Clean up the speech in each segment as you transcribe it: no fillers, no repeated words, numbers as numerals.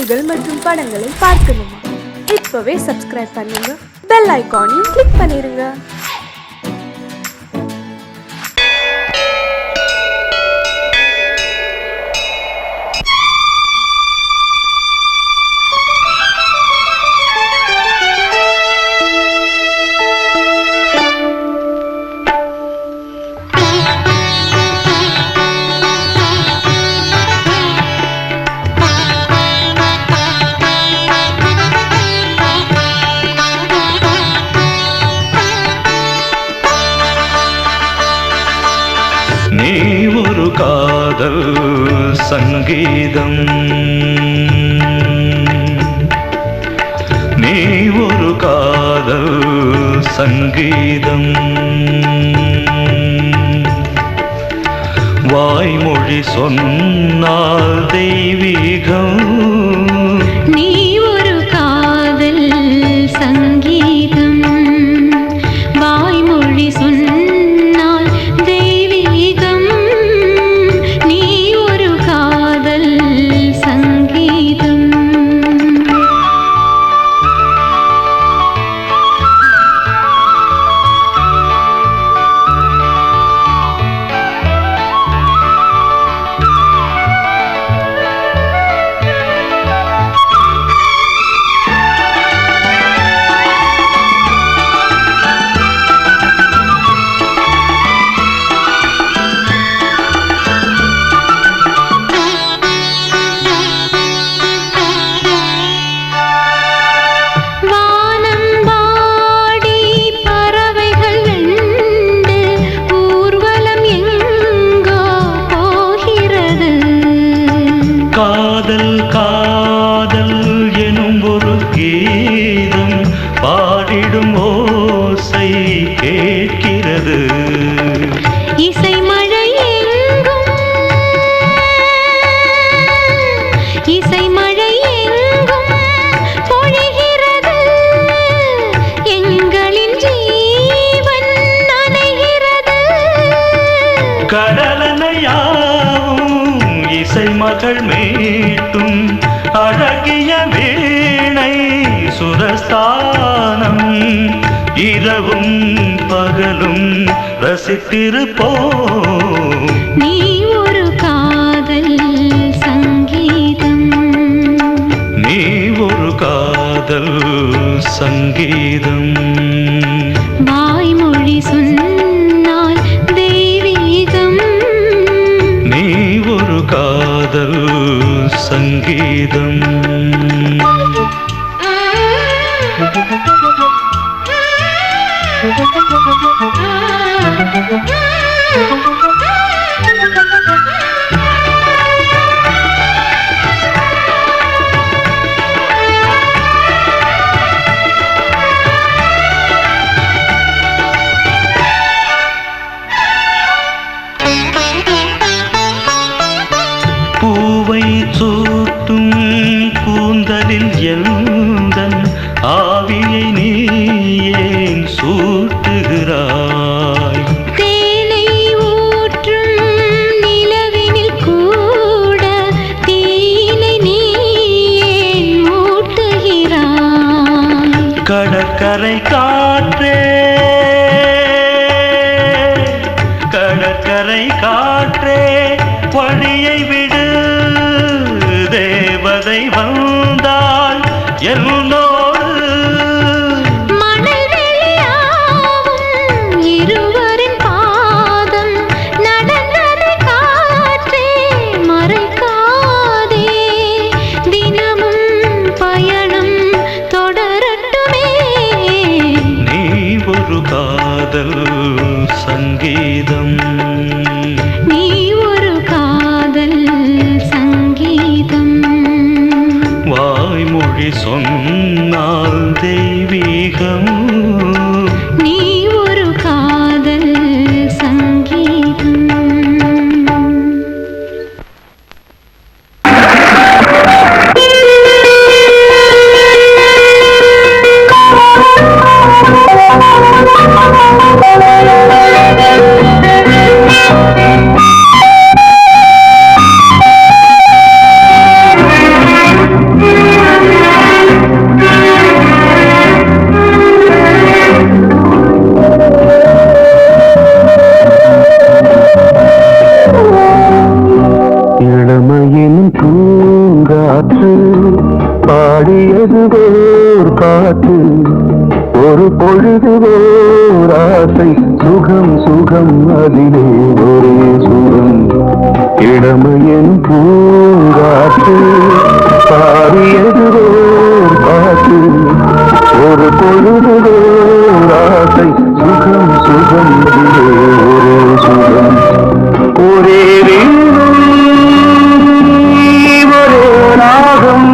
பாடல்கள் மற்றும் படங்களை பார்க்கணுமா? இப்பவே சப்ஸ்கிரைப் பண்ணுங்க, பெல் ஐகானையும் கிளிக் பண்ணிருங்க. நீ ஒரு காதல் சங்கீதம், நீ ஒரு காதல் சங்கீதம், வாய்மொழி சொன்னால் தெய்வீகம். நீ ஒரு காதல் சங்கீதம், வாய்மொழி சொன்னால் தெய்வீகம். நீ ஒரு காதல் சங்கீதம். காதல் காதல் எனும் ஒரு கீதம் பாடிடும் ஓசை கேட்கிறது. இசை மழை எங்கும், இசை மழை எங்கும் பொழிகிறது. எங்களின் ஜீவன் நனைகிறது. கடலனையாவும் இசை மகள் மீட்டும் அழகிய வீணை சுரஸ்தானம். இரவும் பகலும் ரசித்திருப்போம். நீ ஒரு காதல் சங்கீதம், நீ ஒரு காதல் சங்கீதம், வாய்மொழி சொன்னால் தெய்வீகம். நீ ஒரு காதல் சங்கீதம். பூவை சூட்டும் கூந்தலில் எழுந்தன் ஆவியை நீ ஏன் சூட்டுகிறாய்? தேனை ஊற்றும் நிலவினில் கூட தீனை நீ ஏன் மூட்டுகிறாய்? கடற்கரை காற்றே, கடற்கரை காற்றே வழியை விடு. தேவதை வந்தால் என்னோடு மணல் வெளியாகும் இருவரின் பாதம் நடந்ததை காற்றே மறைக்காதே. தினமும் பயணம் தொடரட்டுமே. நீ ஒரு காதல் சங்கீதம், நீ ஒரு காதல் சங்கீதம், வாய்மொழி சொன்னால் தெய்வீகம். நீ ஒரு காதல் சங்கீதம். காற்று பாடியது ஓர் பாட்டு ஒரு பொழுது ஓர் ஆசை சுகம் சுகம் அதிலே ஒரே சுகம் இளமையின் பூங்காற்று பாடியது ஓர் பாட்டு ஒரு பொழுது ஓர் ஆசை சுகம் சுகம் அதிலே ஒரே சுகம் ஒரே வீணை ஒரே ராகம்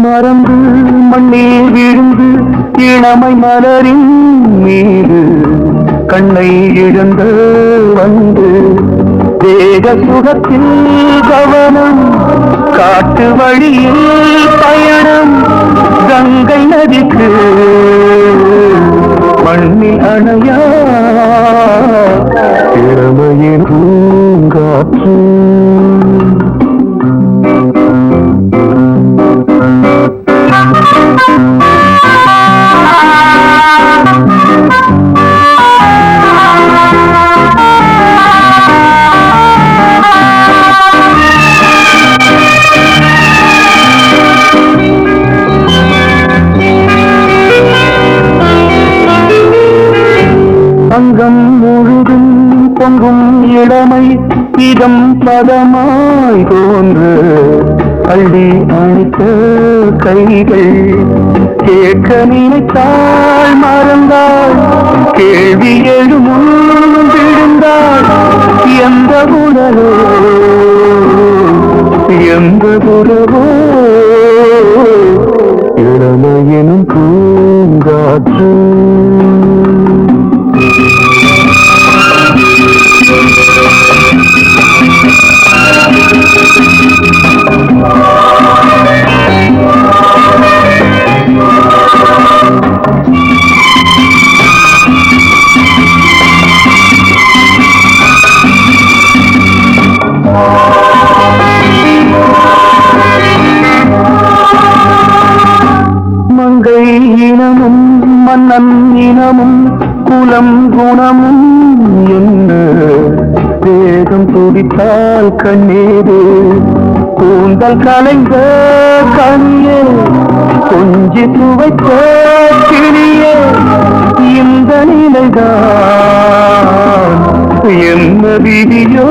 மறந்து மண்ணில் விழுந்து இளமை மலரின் மீது கண்ணை இழந்து வந்து தேக சுகத்தில் கவனம் காட்டு வழியில் பயணம் கங்கை நதிக்கு மண்ணில் அணையா இளமையின் பூங்காற்று அங்கம் முழுதும் பொங்கும் இளமை இதம் பதமாய் தோன்று அள்ளி அணித்த கைகள் கேட்க நினைத்தாள் மறந்தாள் கேள்வி எழும் விழுந்தாள் எந்த உணரோ எந்த புறவோ இளமையினும் பூங்காற்று மங்கை இனமும் மன்னன் இனமும் குலம் குணமும் என்ன வேகம் துடித்தால் கண்ணீரு கூந்தல் கலைந்த கனியே கொஞ்சி துவைத்த கிளியே இந்த நிலைதான் என்ன விதியோ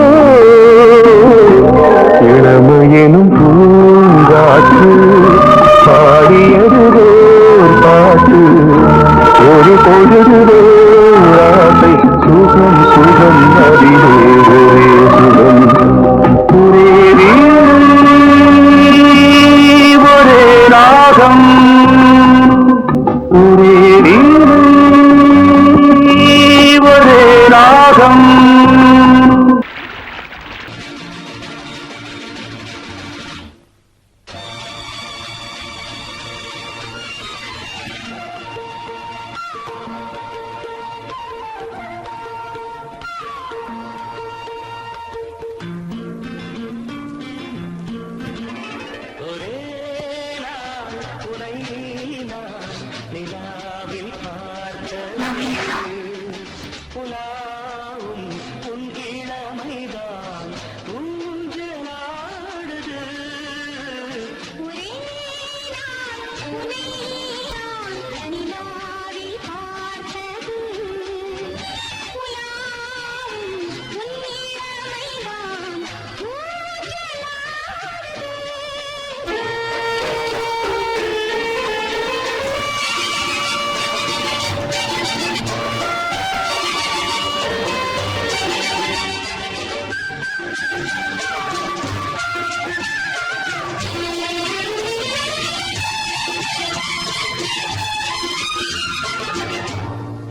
இளமையெனும் பூங்காற்று பாடியது பாட்டு ஒரு பொழுது ஆசை சுகம் சுகம் அதிலே ஒரே சுகம் ஒரே ஒரே ராகம் ஒரே ஒரே ராகம்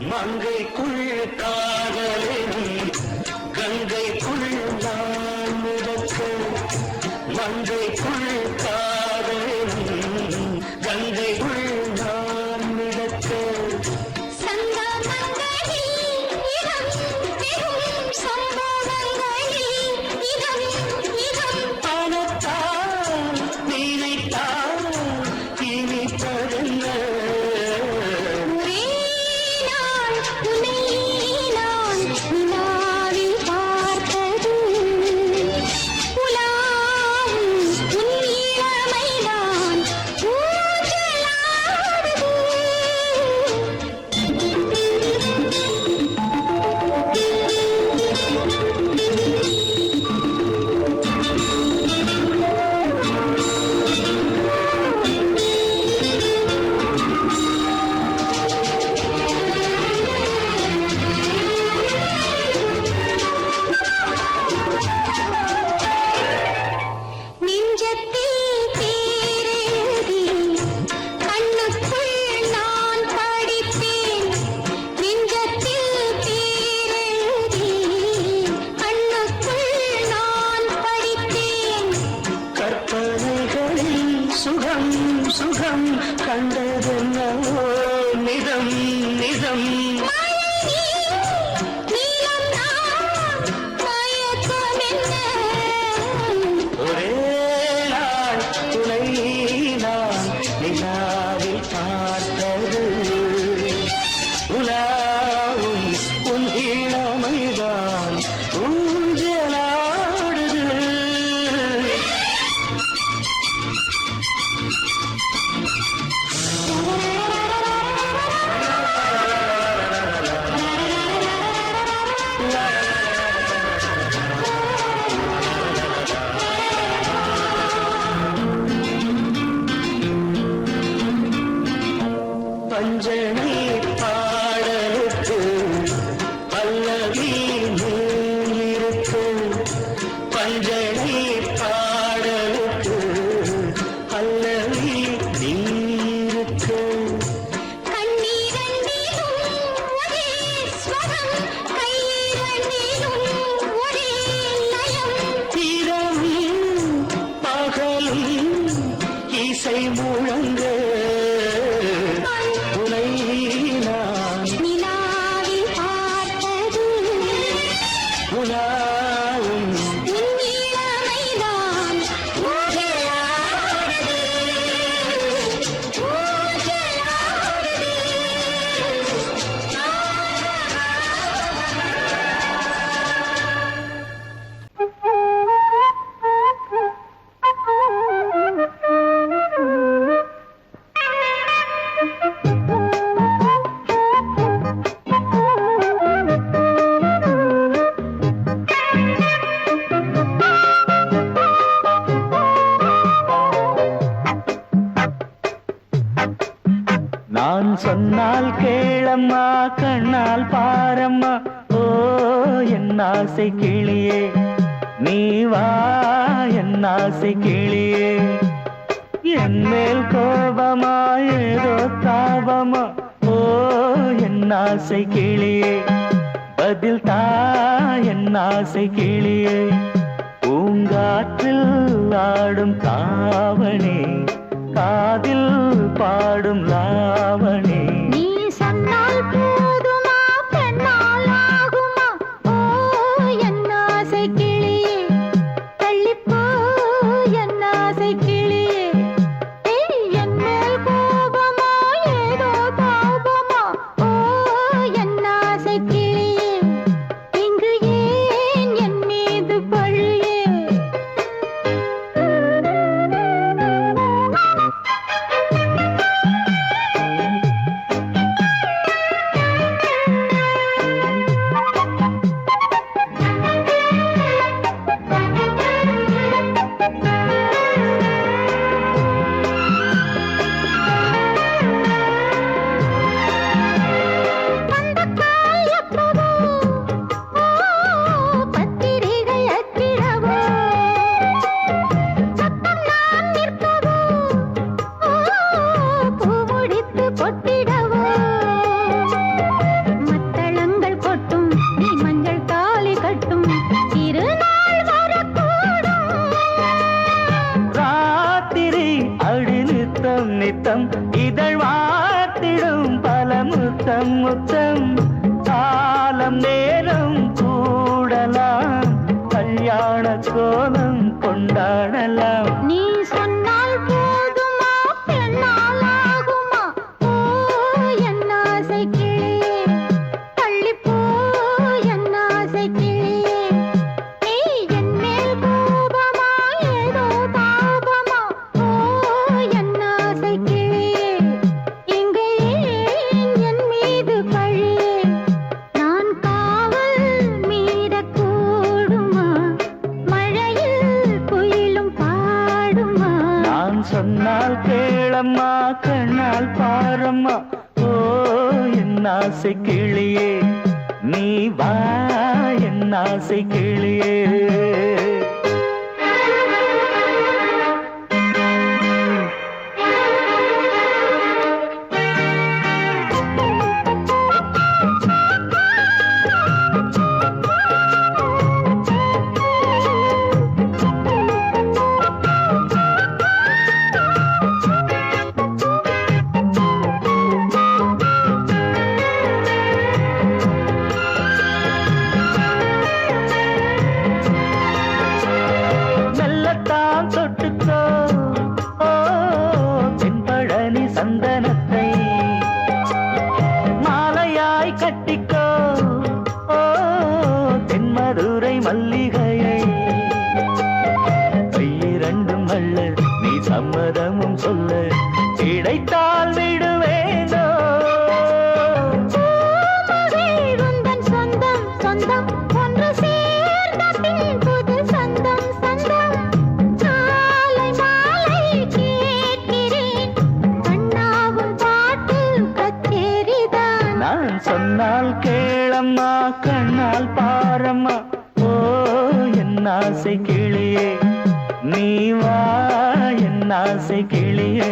மங்கைக்குள் காதலின் கங்கைக்குள் நான் மிதக்க மங்கைக்குள் காதலின் கங்கைக்குள் நான் மிதக்க கண்டதென்னவோ நிதம் நிதம் ஒரே நாள் துணை நான் நிலாவில் பார்த்தது உலாவும் உன் இளமைதான் ஊஞ்சலாடுது பஞ்சனை பாடலுக்கு பல்லவி இருக்கு பஞ்சனை பாடலுக்கு பல்லவி இருக்கு இரவும் பகலும் இசை முழங்க நான் சொன்னால் கேளம்மா கண்ணால் பாரம்மா ஓ என் ஆசை கிளியே நீ வா என் ஆசை கிளியே என் மேல் கோபமா ஏதோ தாபமா ஓ என் ஆசை கிளியே பதில் தா என் ஆசை கிளியே பூங்காற்றில் ஆடும் தாவணி காதில் பாடும் லாவணி நீ சொன்னால் போதுமா பெண்ணால் ஆகுமா ஓ என் ஆசை கிளியே தள்ளிப்போ என் ஆசை கிளியே என் மேல் கோபமா ஏதோ தாபமா ஓ என் ஆசை கிளியே இங்கு ஏன் என் மீது பழியே காலம் நேரம் கூடலாம் கல்யாண கோலம் கொண்டாடலாம் நீ சொன்னால் போதுமா பெண்ணால் ஆகுமா ஓ என் ஆசை கிளியே தள்ளிப்போ என் ஆசை கிளியே நீ என் மேல் கோபமா ஏதோ தாபமா ஓ என் ஆசை கிளியே இங்கு ஏன் என் மீது பழியே நான் காவல் மீறக்கூடுமா மழையில் குயிலும் பாடுமா நான் சொன்னால் கேளம்மா கண்ணால் பாரம்மா ஓ என் ஆசை கிளியே நீ வா என் ஆசை கிளியே மெல்லத்தான் தொட்டுக்கோ ஓ தென்பழனி சந்தனத்தை மாலையாய் கட்டிக்கோ ஓ தென்மதுரை மல்லிகையை கையிரண்டும் அல்ல நீ சம்மதமும் சொல்ல கிடைத்தால் விடுவேனோ உந்தன் சொந்தம் சொந்தம் ஒன்று சேர்ந்த பின் புது சொந்தம் சொந்தம் சாலை மாலை கேட்கிறேன் கண்ணாவும் பாட்டு கச்சேரிதான் நான் சொன்னால் கேளம்மா கண்ணால் பாரம்மா ஓ என் ஆசை கிளியே நீ வா என் ஆசை கிளியே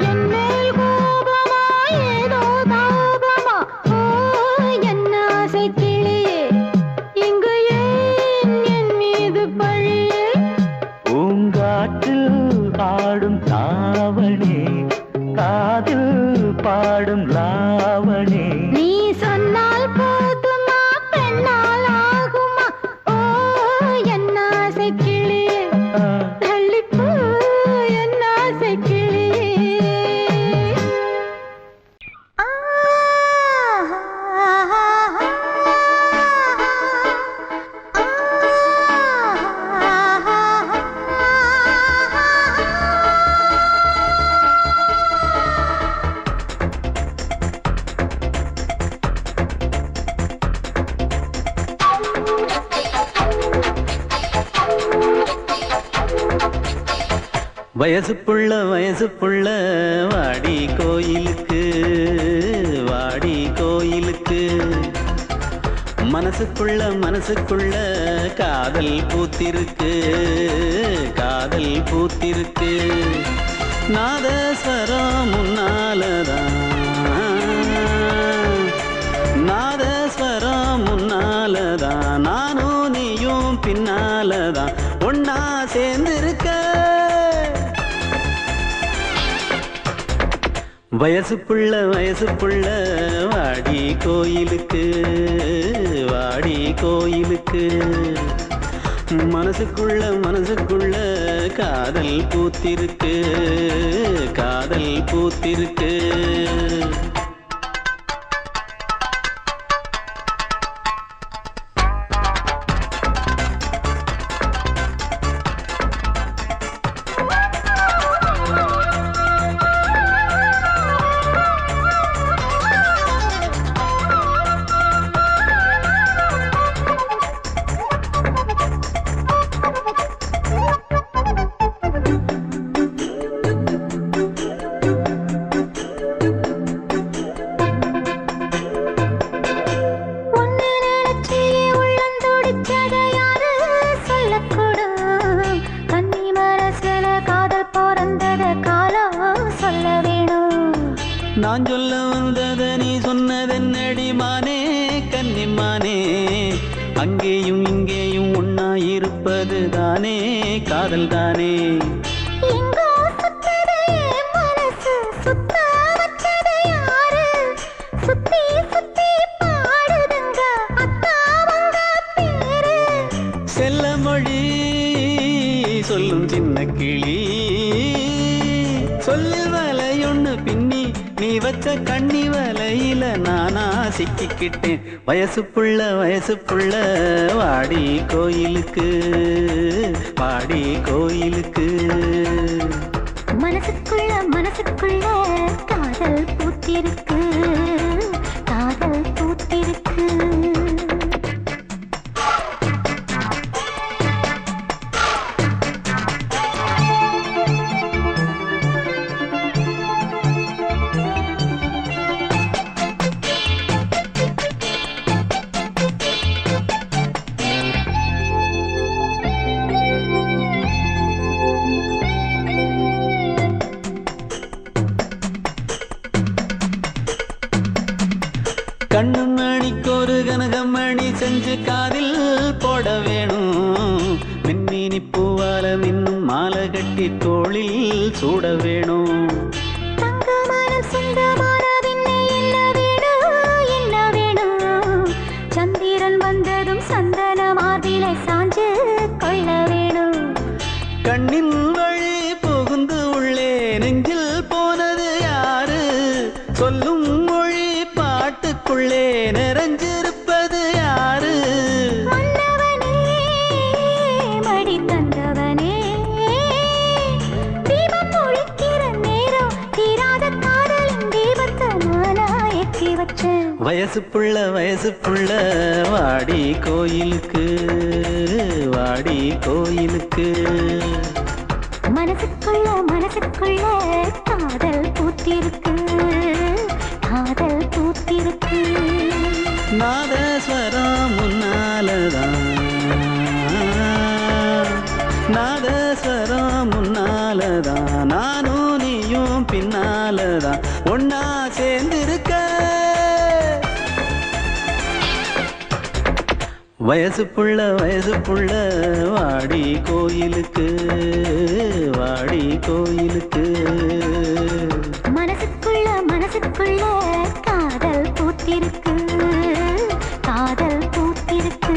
என் மேல் கோபமா ஏதோ தாபமா ஓ என் ஆசை கிளியே இங்கு ஏன் என் மீது பழியே பூங்காற்றில் ஆடும் தாவணி காதில் பாடும் லாவணி நீ சொன்னால் போதுமா பெண்ணால் ஆகுமா ஓ என் ஆசை கிளியே தள்ளிப்போ என் ஆசை கிளியே வயசு புள்ள வாடி கோயிலுக்கு மனசுக்குள்ள காதல் பூத்திருக்கு நாதஸ்வரம் முன்னாலதான் நானும் நீயும் பின்னாலதான் ஒன்னா சேர்ந்திருக்க வயசு புள்ள வாடி கோயிலுக்கு மனசுக்குள்ள காதல் பூத்திருக்கு நான் சொல்ல வந்தத நீ சொன்னதென்னடி மானே கன்னிமானே அங்கேயும் இங்கேயும் ஒன்னா இருப்பது தானே காதல் தானே எங்கோ சுத்ததே மனசு சுத்த வச்சது யாரு சுத்தி சுத்தி சிக்கிக்கிட்டேன் வயசு புள்ள வாடி கோயிலுக்கு வாடி கோயிலுக்கு மனசுக்குள்ள காதல் பூத்திருக்கு காதல் பூத்திருக்கு கண்ணு மணிக்கொரு கனகமணி செஞ்சு காதில் போட வேணும் மின்மினி பூவால மின்னும் மாலை கட்டி தோளில் சூட வேணும் தங்கமனம் சொந்தமானதின்னை என்ன வேணும் சந்திரன் வந்ததும் சந்தன மார்பிலை சாஞ்சு கொள்ள வேணும் கண்ணின் வழி புகுந்து உள்ளே நெஞ்சில் போனது யாரு சொல்லும் மொழி பாட்டுக்குள்ளே நிறைஞ்சிருப்பது யாரு மன்னவனே மடி தந்தவனே தீபம் ஒழிக்கிற நேரம் தீராத காதலின் தீபத்தை நானா ஏற்றி வச்சேன் வயசு புள்ள வாடி கோயிலுக்கு வாடி கோயிலுக்கு மனசுக்குள்ள காதல் பூத்திருக்கு காதல் பூத்திருக்கு நாதஸ்வரம் முன்னாலதான் நானும் நீயும் பின்னாலதான் ஒன்னா சேர்ந்திருக்க வயசு புள்ள வாடி கோயிலுக்கு வாடி கோயிலுக்கு மனசுக்குள்ள காதல் பூத்திருக்கு காதல் பூத்திருக்கு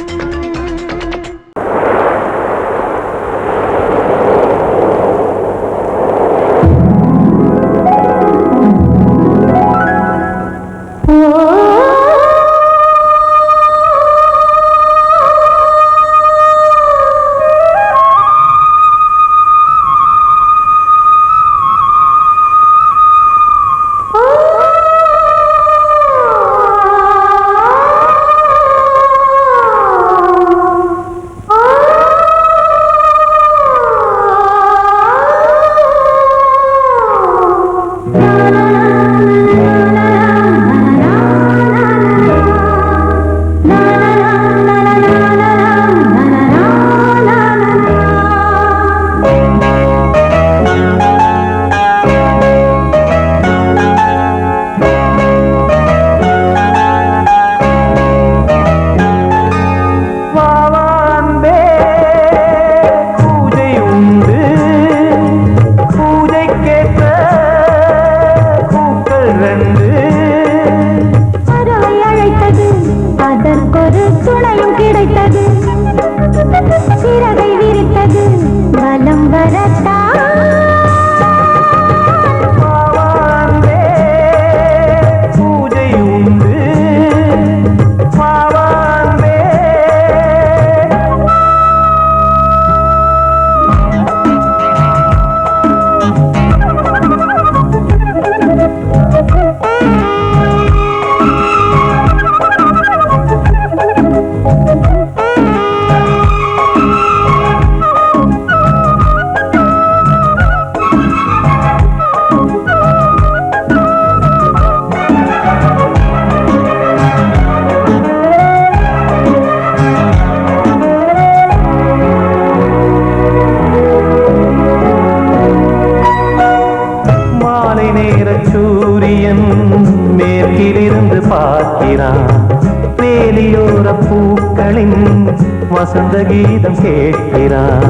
வசந்த கீதம் கேட்கிறான்.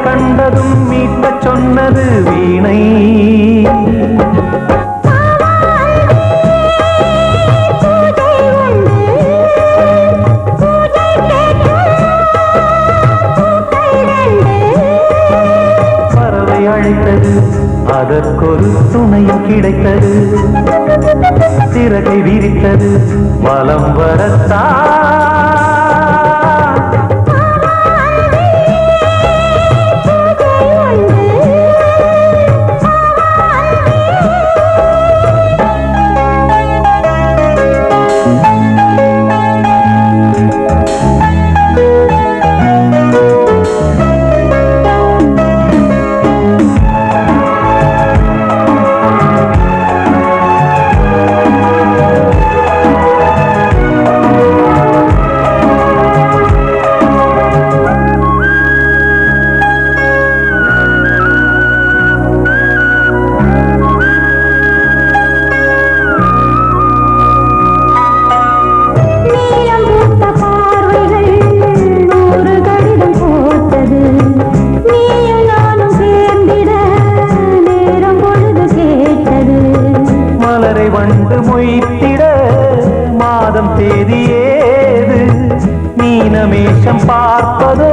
கண்டதும் மீட்ட சொன்னது வீணை. பறவை அழைத்தது, அதற்கொரு துணையும் கிடைத்தது. சிறகை விரித்தது, வலம் வரத்தா. வண்டு மொய்த்திட மாதம் தேதியேது. மீனமேஷம் பார்ப்பதோ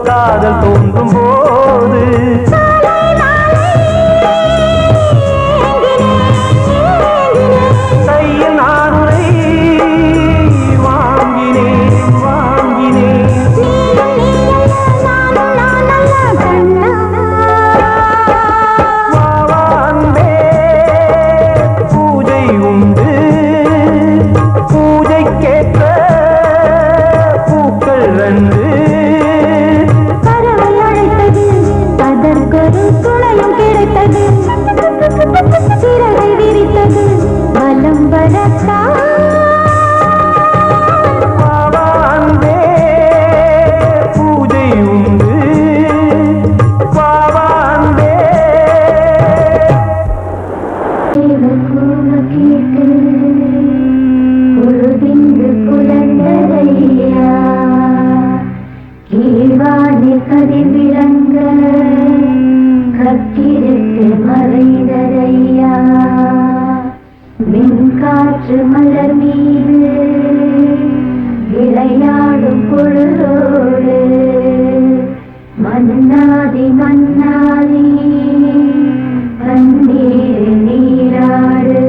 காதல் தோன்றும் போது. கையில் நானுரை வாங்கினேன் வாங்கினேன். சிறகை விரித்தது, வலம் வரத்தா. பூஜை உண்டு பாவாந்தே. பொழுதிங்கு குழந்தையா, கீழ்வாணி கதிர் விளங்க கத்திருக்கு மறைந்ததையா. மின்காற்று மலர் மீது விளையாடும் பொழுதோடு மன்னாதி மன்னாதி கண்ணீர் நீராடு.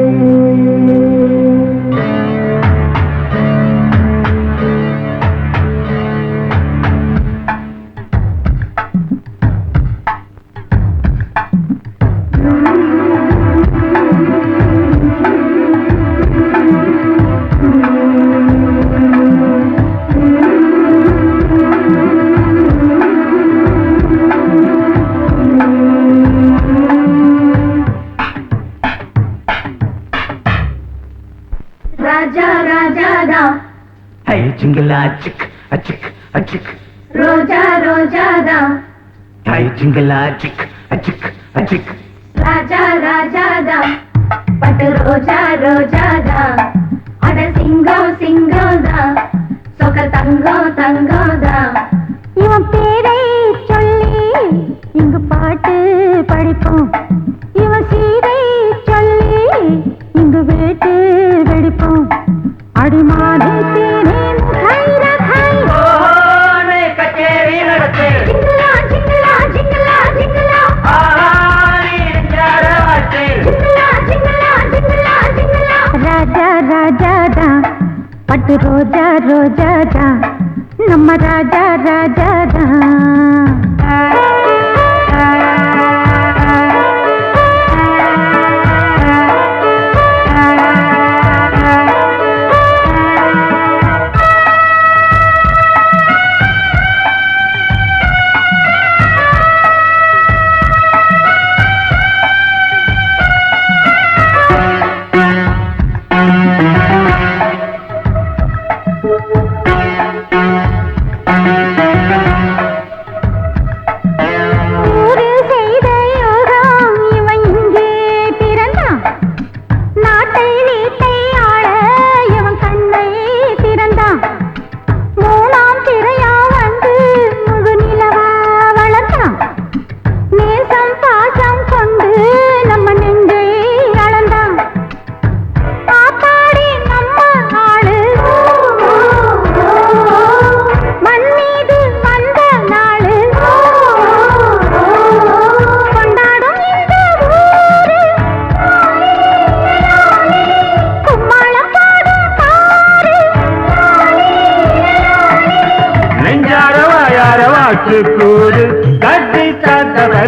ராஜா ராஜாதா, ஹை ஜிங்கலா சிக் அச்சிக் அச்சிக். ரோஜா ரோஜாதா, ஹை ஜிங்கலா சிக் அச்சிக் அச்சிக். ராஜா ராஜாதா, பட்டு ரோஜா ரோஜாதா. அட சிங்கம் சிங்கம்தா, சொக்க தங்கம் தங்கம்தா. இவன் பேரை சொல்லி இங்கு பாட்டு படிப்போம். இவன் சீரை சொல்லி இங்கு வேட்டு வெடிப்போம். அடிமானே தேனே கைர கை கச்சேரி நடத்து. ஜிங்கலா ஜிங்கலா ஜிங்கலா ஜிங்கலா. ஜிங்கலா ஜிங்கலா ஜிங்கலா ஜிங்கலா. ராஜா ராஜாதா, பட்டு ரோஜா ரோஜாதா, நம்ம ராஜா ராஜாதா.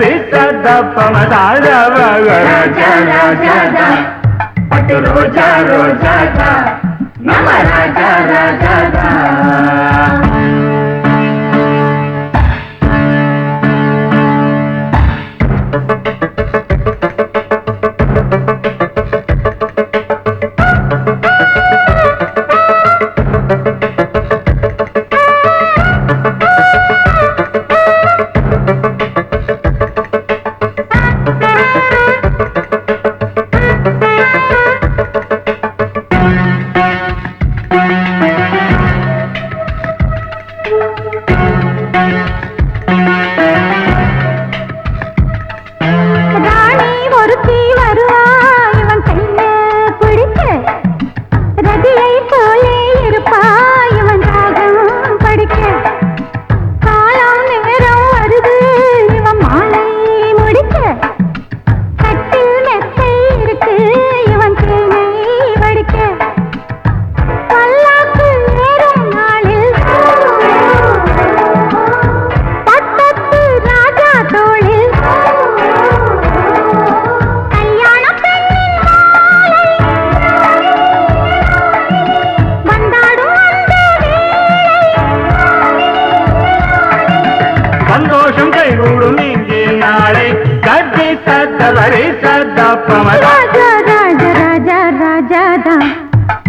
வரி சத பமதாத ராஜா ராஜா பட்டு ரோஜா ரோஜா நம ராஜா ராஜா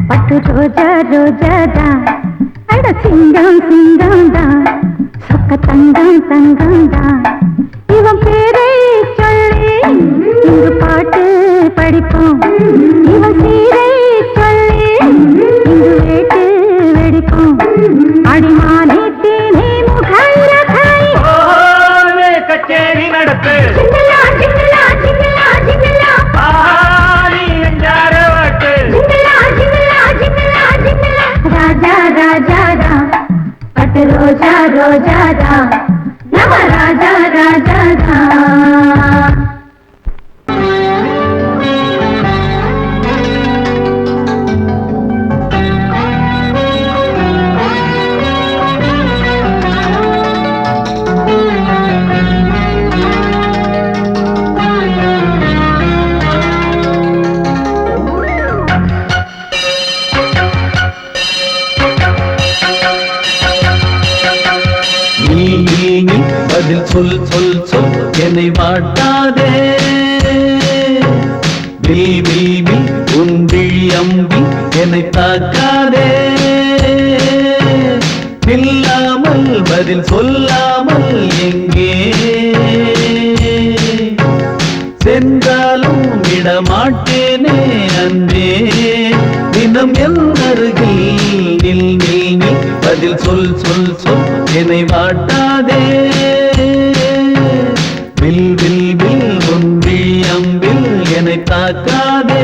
பட்டு ரோஜா ரோஜாதா அட சிங்கம் சிங்கம்தா சொக்க தங்கம் தங்கம்தா இவன் பேரை சொல்லி இங்கு பாட்டு படிப்போம் இவன் சீரை சொல்லி இங்கு வேட்டு வெடிப்போம் அடிமானே தேனே முகரகாய் கச்சேரி நடத்து ரோஜா ரோஜாதா நம ராஜா ராஜாதா பதில் சொல் சொல் சொல் என்னை வாட்டாதே வில் வில் வில் உன் விழி அம்பி என்னை தாக்காதே இல்லாமல் பதில் சொல்லாமல் எங்கே சென்றாலும் விடமாட்டேனே அன்பே தினம் என் அருகில் நில் நில் நில் பதில் சொல் சொல் சொல் என்னை வாட்டாதே வில் வில் வில் ஒன்றி அம்பில் என்னை தாக்காதே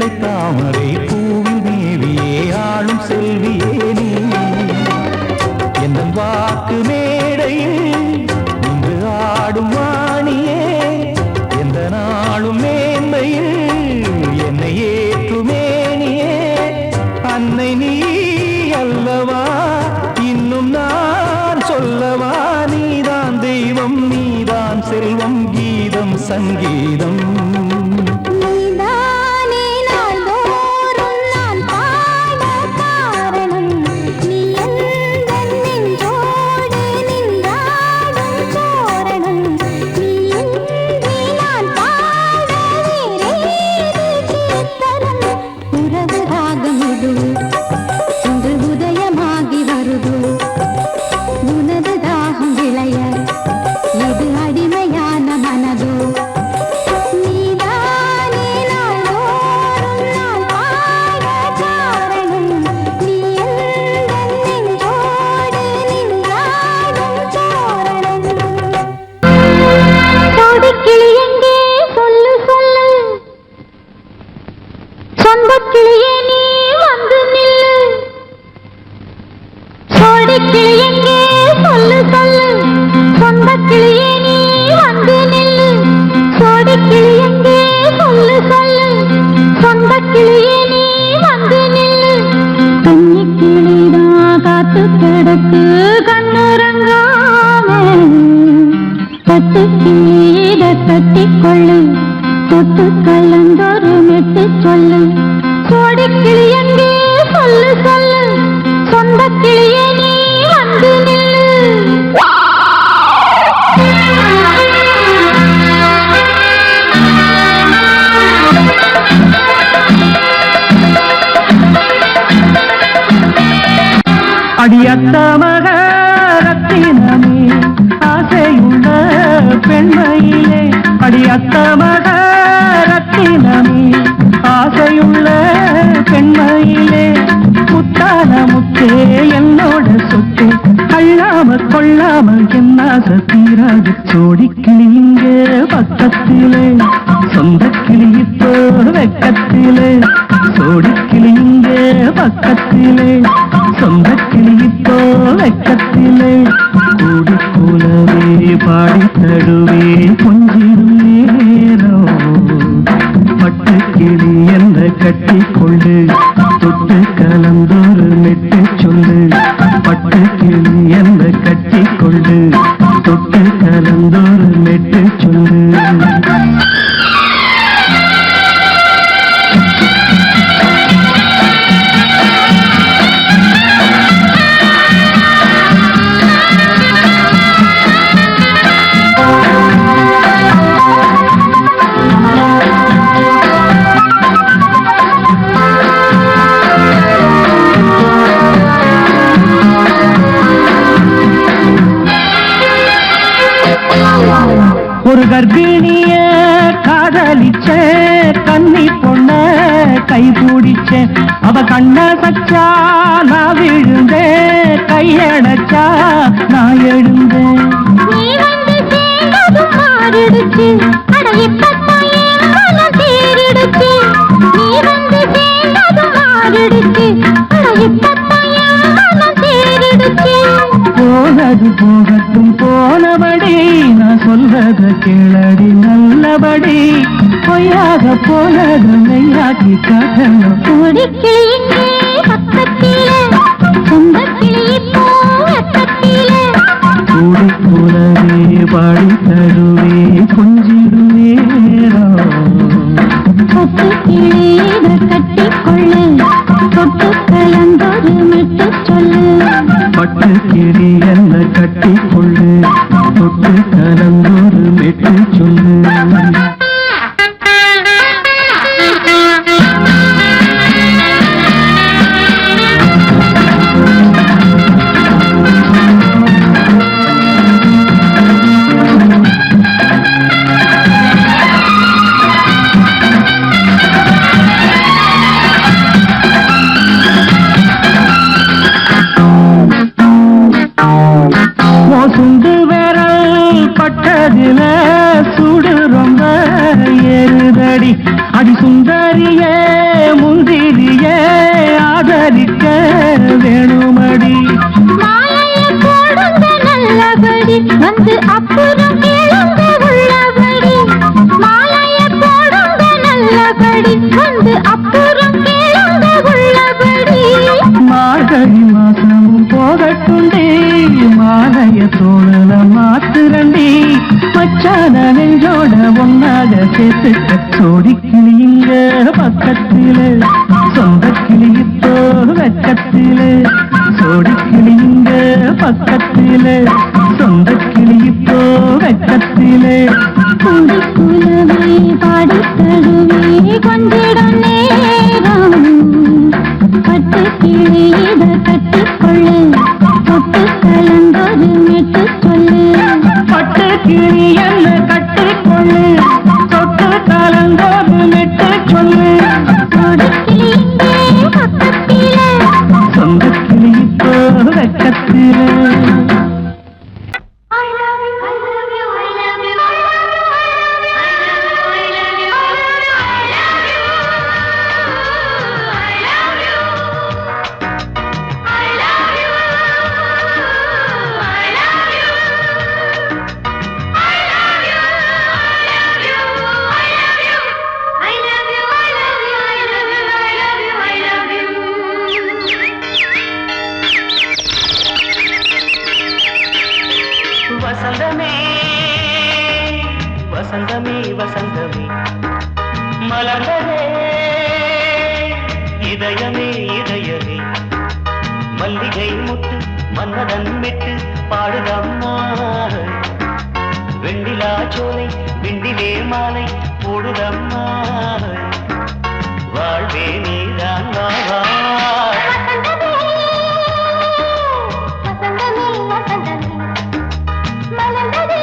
வெள்ளை தாமரை பூவில் மேவியே ஆளும் செல்வியே நீ என் வாக்கு மேடையில் இன்று ஆடும் வாணியே எந்த நாளும் மேன்மையில் என்னை ஏற்றுமேனியே அன்னை நீ அல்லவா இன்னும் நான் சொல்லவா நீதான் தெய்வம் நீதான் செல்வம் கீதம் சங்கீதம் கட்டிக்கொள்ளு தொட்டு கலந்தொரு மெட்டு சொல்லு சோடி கிளி எங்கே சொல்லு சொல்லு சொந்த கிளியே நீ வந்து நில்லு அடியத்த மக ரத்தினமே ஆசையுள்ள பெண்மையிலே அடியத்த மக ரத்தினமே ஆசையுள்ள பெண்மையிலே முத்தான முத்தே என்னோட சொத்து அள்ளாம கொள்ளாம என்ன சத்தீராது சோடிக்கிளி இங்க பக்கத்திலே சொந்த கிளி இப்போ வெக்கத்திலே சோடிக்கிளி இங்க பக்கத்திலே சொந்த கிளி இப்போ வெக்கத்திலே கூடி கூலவே பாடி தடுவே கொஞ்சிடும் நேரம் பட்டு கிளி என்ற கட்டி கொண்டு தொட்டு கலந்தொரு மெட்டு சொல்லு பட்டு கிளி என்ற கட்டி கொண்டு தொட்டு கலந்தொரு மெட்டு சொல்லு ஒரு கர்ப்பிணிய காதலிச்ச கண்ணி பொண்ண கை பிடிச்ச அவ கண்ண சச்சா நான் விழுந்தேன் கையடைச்சா நான் எழுந்தேன் நீ வந்து சேர்ந்ததும் மாறிடுச்சு அட இப்பத்தான் என் மனம் தேறிடுச்சு நீ வந்து சேர்ந்ததும் மாறிடுச்சு அட இப்பத்தான் என் மனம் தேறிடுச்சு போனது போகட்டும் போனபடி நான் சொல்றத கேளடி நல்லபடி பொய்யாக போனது மெய்யாக்கி காட்டணும் கூடி கிளி இங்கே பக்கத்திலே சொந்த கிளி இப்போ வெக்கத்திலே கூடி கூடவே பாடி தருவே கொஞ்சிடும் நேரம் தொட்டு கிளியிட கட்டிக்கொள்ளு தொட்டு கலந்தொரு மெட்டு சொல்லு பட்டு கிளி என்ன கட்டி கொள்ளு தொட்டு கலந்தொரு மெட்டு சொல்லு அடி சுந்தரியே முந்திரியே ஆதரிக்க வேணுமடி. மாலையை போடுங்க நல்லபடி வந்து அப்புறம் கேளுங்க உள்ளபடி. மாலையை போடுங்க நல்லபடி வந்து அப்புறம் கேளுங்க உள்ளபடி. மார்கழி மாசமும் போகட்டுண்டி மாலைய தோழல மாத்துரண்டி. மச்சான நெஞ்சோட ஒன்னாக சேர்த்துக்க சோடி கிளியுங்க பக்கத்திலே சொந்த கிளி இப்போ வெக்கத்திலே. சோடி கிளியுங்க பக்கத்திலே சொந்த கிளி இப்போ வெக்கத்திலே. குந்தி குலவே பாடி தழுவே கொஞ்சிடம் நேரம் பட்டு கிளி இத கட்டிக்கொள்ளு தொட்டு கலந்தொரு மெட்டு சொல்லு. பட்டு கிளி என்ன கட்டிக்கொள்ளு தொட்டு கலந்தோடு மெட்டு சொல்லு. சோடி கிளி இங்கே பக்கத்திலே சொந்த கிளி இப்போ வெக்கத்திலே. I love you, I love you, I love you, I love you, I love you, I love you, I love you, I love you, I love you, I love you, I love you, I love you, I love you, I love you, I love you, I love you, I love you. வசந்தமே வசந்தமே வசந்தமே மலர்ந்ததே இதயமே இதயமே. மல்லிகை முட்டு மன்னதன் மெட்டு பாடுதம்மா. வெண்ணிலா சோலை வெண்டிலே மாலை போடுதம்மா. வாழ்வே நீதான் வா. வசந்தமே வசந்தமே மலர்ந்ததே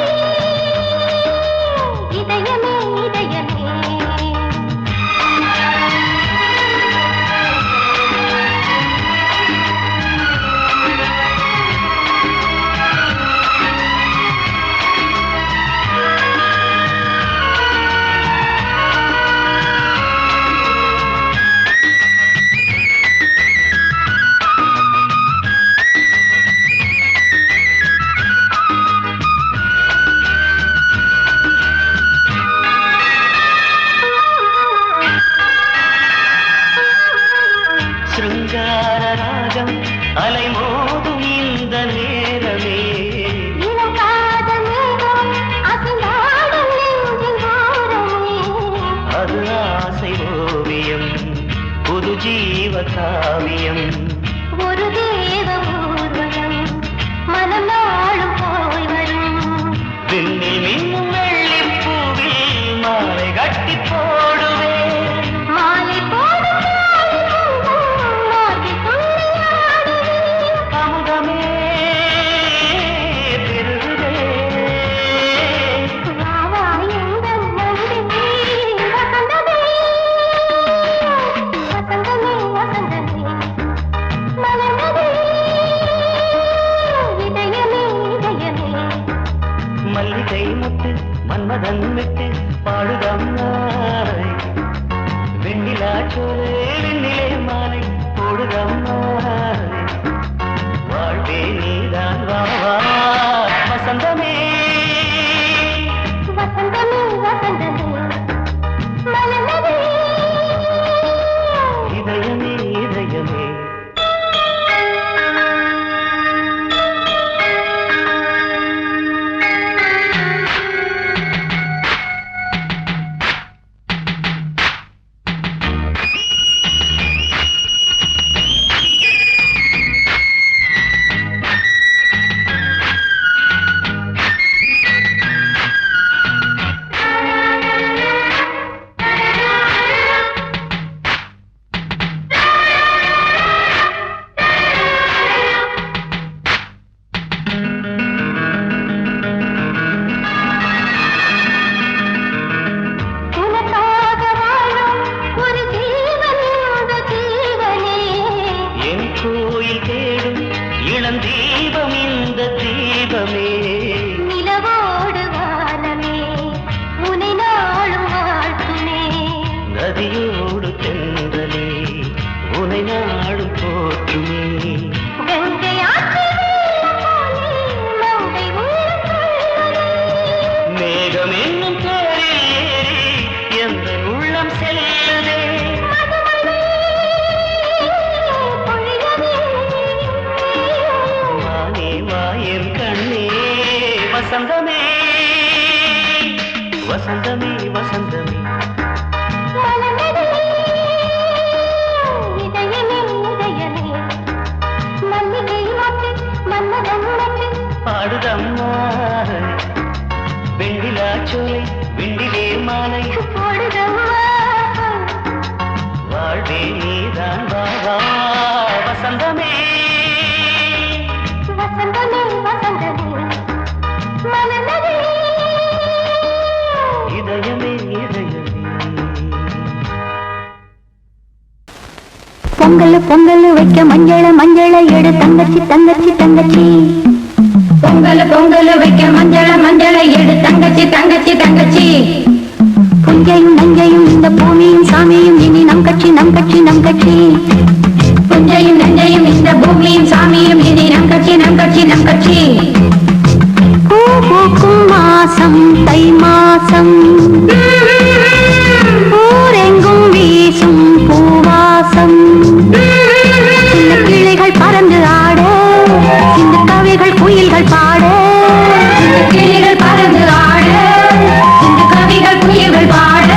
இதயமே இதயமே. சிருங்கார ராகம் அலைமோதும் இந்த நேரமே. இளம் காதல் மேகம் அசைந்தாடும் நெஞ்சின் ஓரமே. அது ஆசை ஓவியம் புது ஜீவ காவியம். ஒரு தேவ ஊர்வலம் மனம் நாளும் போய் வரும். விண்ணில் மின்னும் வெள்ளிப் பூவில் மாலை கட்டி போடுவேன். மாலை போடும் மார்கழி துள்ளியாடுவேன். அமுதமே பெருகுதே. வா வா எங்கள் நந்தினி. வசந்தமே வசந்தமே வசந்தமே மலர்ந்ததே இதயமே இதயமே. மல்லிகை முத்து நதியோடு தென்றலே உனை நாடும் போற்றுமே கங்கை ஆற்றில் வெள்ளம் போலே மங்கை உள்ளம் துள்ளுதே. மேகம் என்னும் தேரில் ஏறி எந்த உள்ளம் செல்லுதே பொழியவே. வானே வாயன் கண்ணே வசந்தமே வசந்தமே வசந்தமே மலர்ந்ததே இதயமே இதயமே. மல்லிகை மொட்டு மன்மதன் மொட்டு பாடுதம்மா வெண்ணிலா சோலை வெண்ணிலே மாலை போடுதம்மா. வாழ்வே நீதான் வா வா வசந்தமே வசந்தமே வசந்தமே மலர்ந்ததே. இதயமே இதயமே பொங்கல் பொங்கல் வைக்க மஞ்சள மஞ்சள எடு தங்கச்சி தங்கச்சி தங்கச்சி பொங்கல் பொங்கல் வைக்க மஞ்சள மஞ்சள எடு தங்கச்சி தங்கச்சி தங்கச்சி புஞ்சையும் நஞ்சையும் இந்த பூமியும் சாமியும் இனி நம் கட்சி நம் கட்சி நம் கட்சி புஞ்சையும் நஞ்சையும் இந்த பூமியும் சாமியும் இனி நம் கட்சி நம் கட்சி நம் கட்சி பூ பூக்கும் மாசம் தை மாசம் ஊரெங்கும் வீசும் பூவாசம் சின்ன கிளைகள் பறந்து ஆட இந்த கவிகள் குயில்கள் பாட சின்ன கிளைகள் பறந்து ஆட இந்த கவிகள் குயில்கள் பாட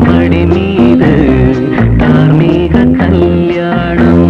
மடி மீது தார்மீக கல்யாணம்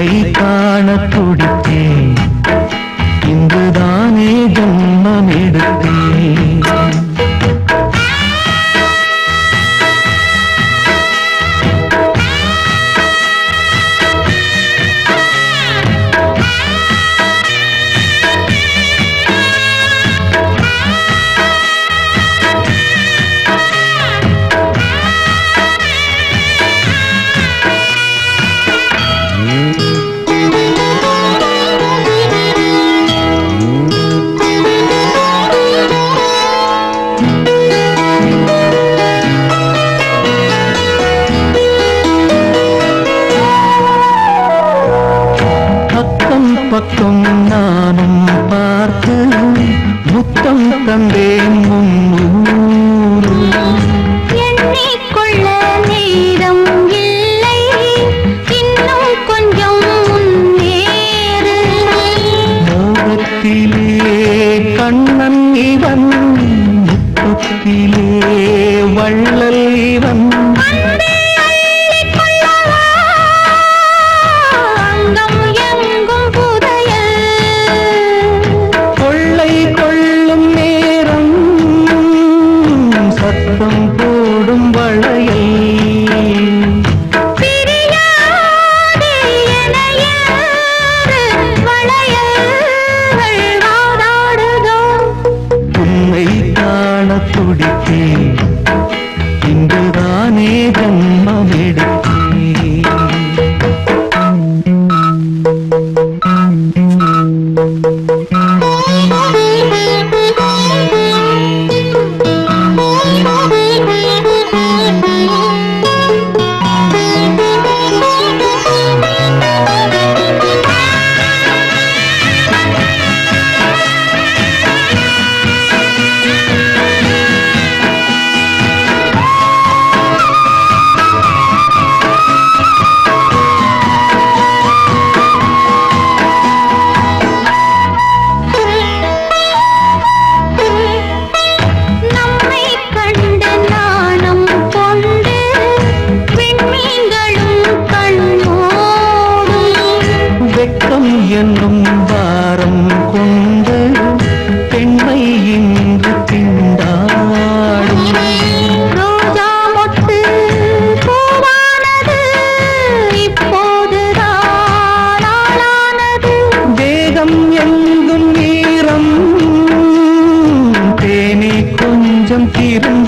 உன்னை காண துடித்தேன் இங்குதானே ஜன்மம் எடுத்தேன் பக்கம் நானும் பார்த்து முத்தம் தந்தேன் முன்னூறு எண்ணிக்கொள்ள நேரம் இல்லை இன்னும் கொஞ்சம் முன்னேறு மோகத்திலே கண்ணன் இவன் முத்தத்திலே வள்ளல் இவன் இங்குதானே ஜன்மம் எடுத்தேன் என்னும் வாரம் கொண்டு பெண்மை இன்று திண்டாடும் ரோஜா மொட்டு பூவானது இப்போதுதான் ஆளானது வேகம் எங்கும் நீரம் தேனே கொஞ்சம் திறந்து